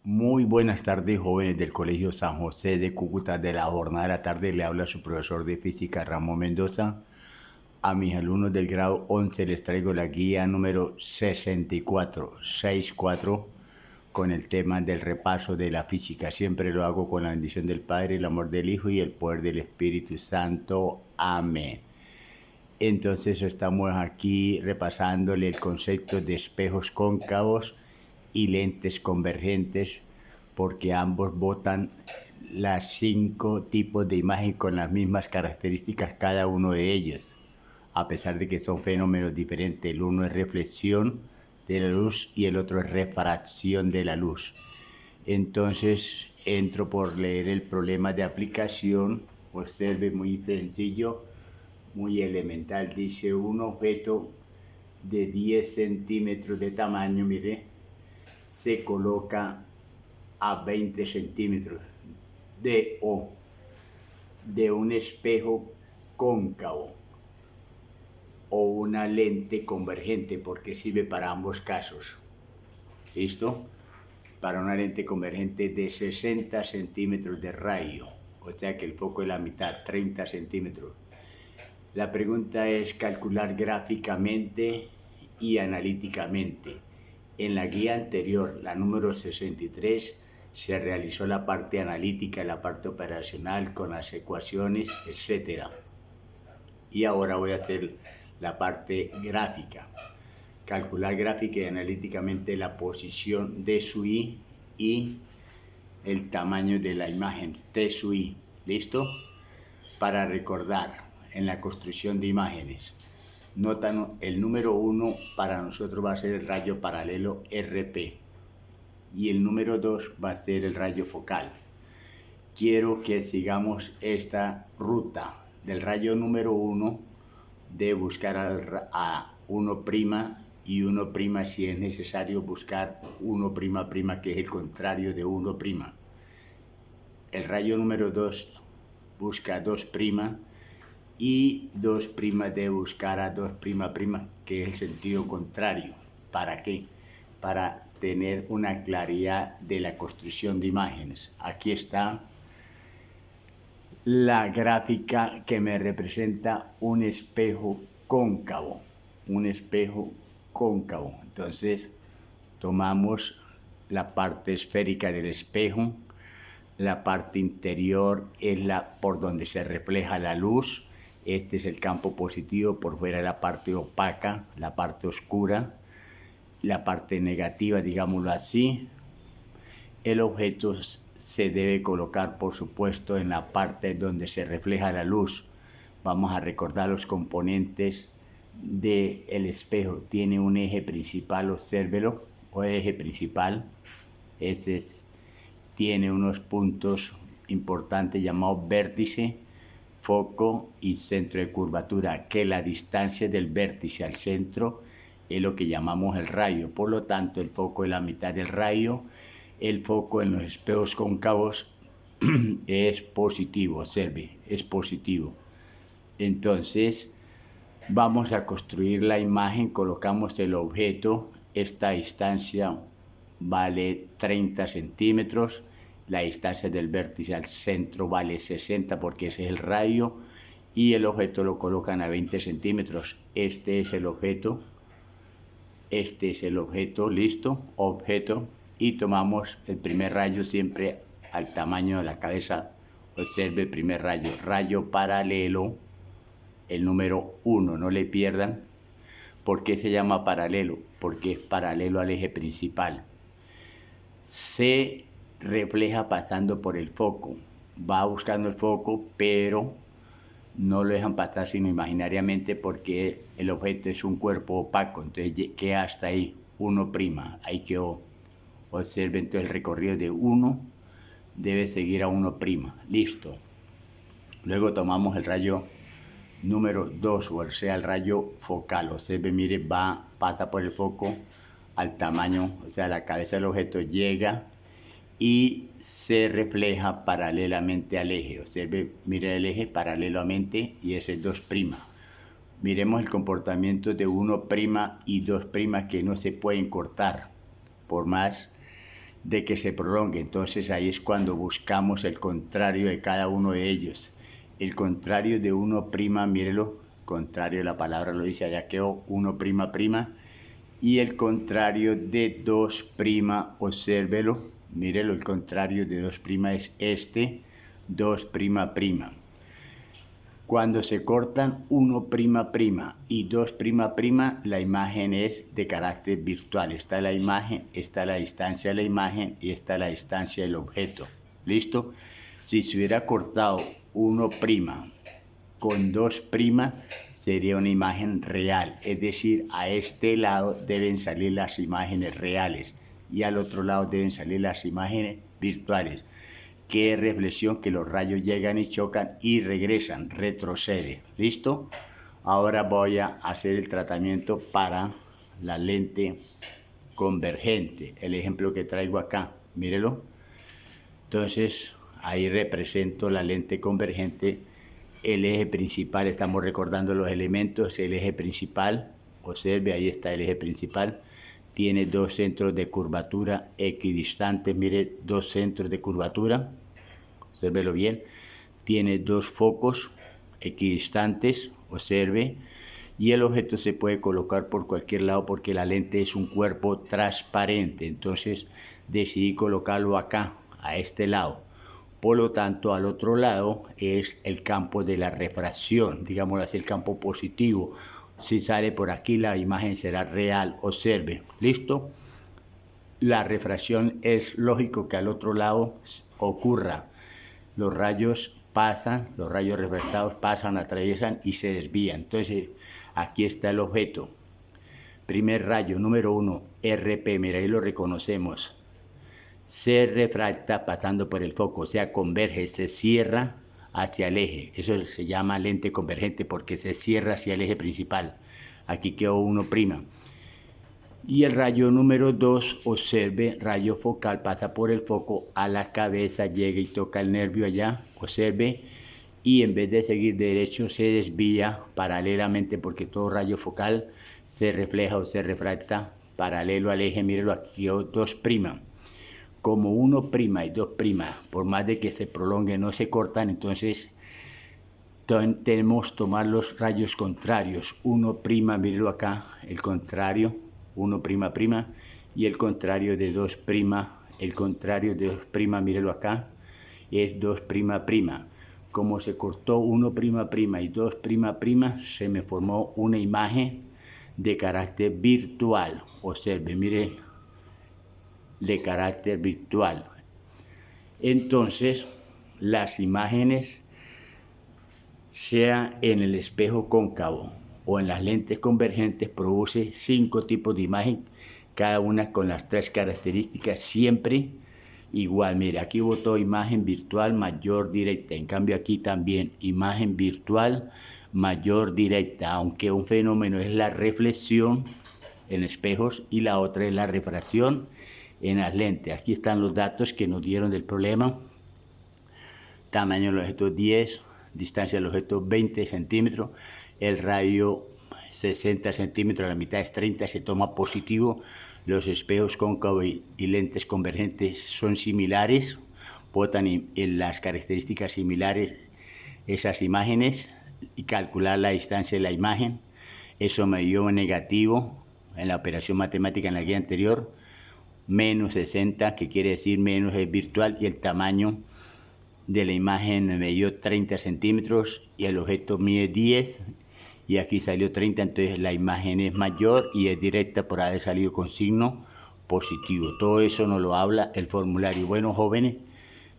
Muy buenas tardes, jóvenes del Colegio San José de Cúcuta. De la jornada de la tarde le habla su profesor de física, Ramón Mendoza. A mis alumnos del grado 11 les traigo la guía número 64 con el tema del repaso de la física. Siempre lo hago con la bendición del Padre, el amor del Hijo y el poder del Espíritu Santo. Amén. Entonces estamos aquí repasándole el concepto de espejos cóncavos y lentes convergentes, porque ambos botan las 5 tipos de imagen con las mismas características cada uno de ellos, a pesar de que son fenómenos diferentes. El uno es reflexión de la luz y el otro es refracción de la luz. Entonces entro por leer el problema de aplicación. Observe, muy sencillo, muy elemental. Dice: un objeto de 10 centímetros de tamaño, mire, se coloca a 20 centímetros de un espejo cóncavo o una lente convergente, porque sirve para ambos casos. ¿Listo? Para una lente convergente de 60 centímetros de radio, o sea que el foco es la mitad, 30 centímetros. La pregunta es calcular gráficamente y analíticamente. En la guía anterior, la número 63, se realizó la parte analítica, la parte operacional con las ecuaciones, etc. Y ahora voy a hacer la parte gráfica. Calcular gráfica y analíticamente la posición de su I y el tamaño de la imagen, T sub I. ¿Listo? Para recordar, en la construcción de imágenes, notan el número 1 para nosotros va a ser el rayo paralelo RP y el número 2 va a ser el rayo focal. Quiero que sigamos esta ruta del rayo número 1 de buscar a 1' y 1' si es necesario buscar 1', que es el contrario de 1'. El rayo número 2 busca 2' y 2' de buscar a 2'', que es el sentido contrario. ¿Para qué? Para tener una claridad de la construcción de imágenes. Aquí está la gráfica que me representa un espejo cóncavo. Un espejo cóncavo. Entonces, tomamos la parte esférica del espejo. La parte interior es la por donde se refleja la luz. Este es el campo positivo, por fuera la parte opaca, la parte oscura, la parte negativa, digámoslo así. El objeto se debe colocar, por supuesto, en la parte donde se refleja la luz. Vamos a recordar los componentes del espejo. Tiene un eje principal, obsérvelo, o eje principal. Tiene unos puntos importantes llamados vértice, foco y centro de curvatura, que la distancia del vértice al centro es lo que llamamos el rayo. Por lo tanto, el foco es la mitad del rayo. El foco en los espejos cóncavos es positivo, observe, es positivo. Entonces, vamos a construir la imagen, colocamos el objeto. Esta distancia vale 30 centímetros. La distancia del vértice al centro vale 60 porque ese es el radio. Y el objeto lo colocan a 20 centímetros. Este es el objeto. Listo, objeto. Y tomamos el primer rayo siempre al tamaño de la cabeza. Observe el primer rayo. Rayo paralelo, el número 1, no le pierdan. ¿Por qué se llama paralelo? Porque es paralelo al eje principal. Se refleja pasando por el foco. Va buscando el foco, pero no lo dejan pasar sino imaginariamente porque el objeto es un cuerpo opaco. Entonces queda hasta ahí, 1'. Ahí quedó. Observen entonces el recorrido de 1 debe seguir a 1'. Listo. Luego tomamos el rayo número 2, o sea, el rayo focal. Observe, mire, pasa por el foco al tamaño, o sea, la cabeza del objeto llega y se refleja paralelamente al eje. Observe, mire el eje paralelamente y ese es 2'. Miremos el comportamiento de 1' y 2' que no se pueden cortar. Por más de que se prolongue. Entonces ahí es cuando buscamos el contrario de cada uno de ellos. El contrario de 1', mírelo, contrario de la palabra lo dice, allá quedó 1'', y el contrario de 2', obsérvelo, mírelo, el contrario de 2' es este, 2''. Cuando se cortan 1'' y 2'', la imagen es de carácter virtual. Está la imagen, está la distancia de la imagen y está la distancia del objeto. ¿Listo? Si se hubiera cortado 1' con 2', sería una imagen real. Es decir, a este lado deben salir las imágenes reales y al otro lado deben salir las imágenes virtuales. ¿Qué reflexión? Que los rayos llegan y chocan y regresan, retrocede. ¿Listo? Ahora voy a hacer el tratamiento para la lente convergente. El ejemplo que traigo acá, mírelo. Entonces, ahí represento la lente convergente. El eje principal, estamos recordando los elementos, el eje principal, observe, ahí está el eje principal. Tiene 2 centros de curvatura equidistantes, mire, 2 centros de curvatura, obsérvelo bien. Tiene 2 focos equidistantes, observe, y el objeto se puede colocar por cualquier lado porque la lente es un cuerpo transparente. Entonces decidí colocarlo acá, a este lado. Por lo tanto, al otro lado es el campo de la refracción, digamos así, el campo positivo. Si sale por aquí, la imagen será real. Observe, ¿listo? La refracción es lógico que al otro lado ocurra. Los rayos pasan, los rayos refractados pasan, atraviesan y se desvían. Entonces, aquí está el objeto. Primer rayo, número 1, RP, mira, ahí lo reconocemos. Se refracta pasando por el foco, o sea, converge, se cierra hacia el eje. Eso se llama lente convergente porque se cierra hacia el eje principal. Aquí quedó 1'. Y el rayo número 2, observe, rayo focal, pasa por el foco a la cabeza, llega y toca el nervio allá, observe, y en vez de seguir derecho se desvía paralelamente porque todo rayo focal se refleja o se refracta paralelo al eje. Mírelo, aquí quedó 2'. Como 1' y 2', por más de que se prolongue, no se cortan, entonces tenemos que tomar los rayos contrarios. 1', míralo acá, el contrario, 1'', y el contrario de 2', el contrario de 2', míralo acá, es 2''. Como se cortó 1'' y 2'', se me formó una imagen de carácter virtual. Observe, mire, de carácter virtual. Entonces, las imágenes, sea en el espejo cóncavo o en las lentes convergentes, produce 5 tipos de imagen, cada una con las 3 características, siempre igual. Mire, aquí botó imagen virtual mayor directa, en cambio aquí también imagen virtual mayor directa, aunque un fenómeno es la reflexión en espejos y la otra es la refracción en las lentes. Aquí están los datos que nos dieron del problema. Tamaño del objeto 10, distancia del objeto 20 centímetros, el radio 60 centímetros, la mitad es 30, se toma positivo. Los espejos cóncavos y lentes convergentes son similares, botan en las características similares esas imágenes y calcular la distancia de la imagen. Eso me dio negativo en la operación matemática en la guía anterior. Menos 60, que quiere decir menos es virtual, y el tamaño de la imagen me dio 30 centímetros y el objeto mide 10 y aquí salió 30, entonces la imagen es mayor y es directa por haber salido con signo positivo. Todo eso nos lo habla el formulario. Bueno, jóvenes,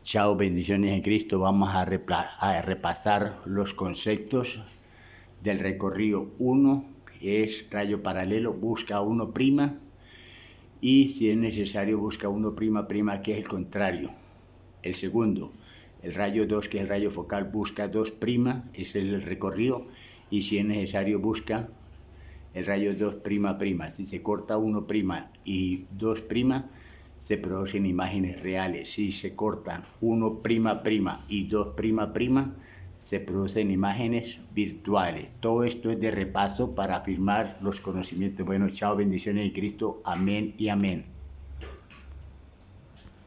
chao, bendiciones en Cristo. Vamos a repasar los conceptos del recorrido. 1 es rayo paralelo, busca 1', y si es necesario busca 1'', que es el contrario. El segundo, el rayo 2, que es el rayo focal, busca 2', ese es el recorrido, y si es necesario busca el rayo 2''. Si se corta 1' y 2', se producen imágenes reales. Si se cortan 1'' y 2'', se producen imágenes virtuales. Todo esto es de repaso para afirmar los conocimientos. Bueno, chao, bendiciones de Cristo. Amén y amén.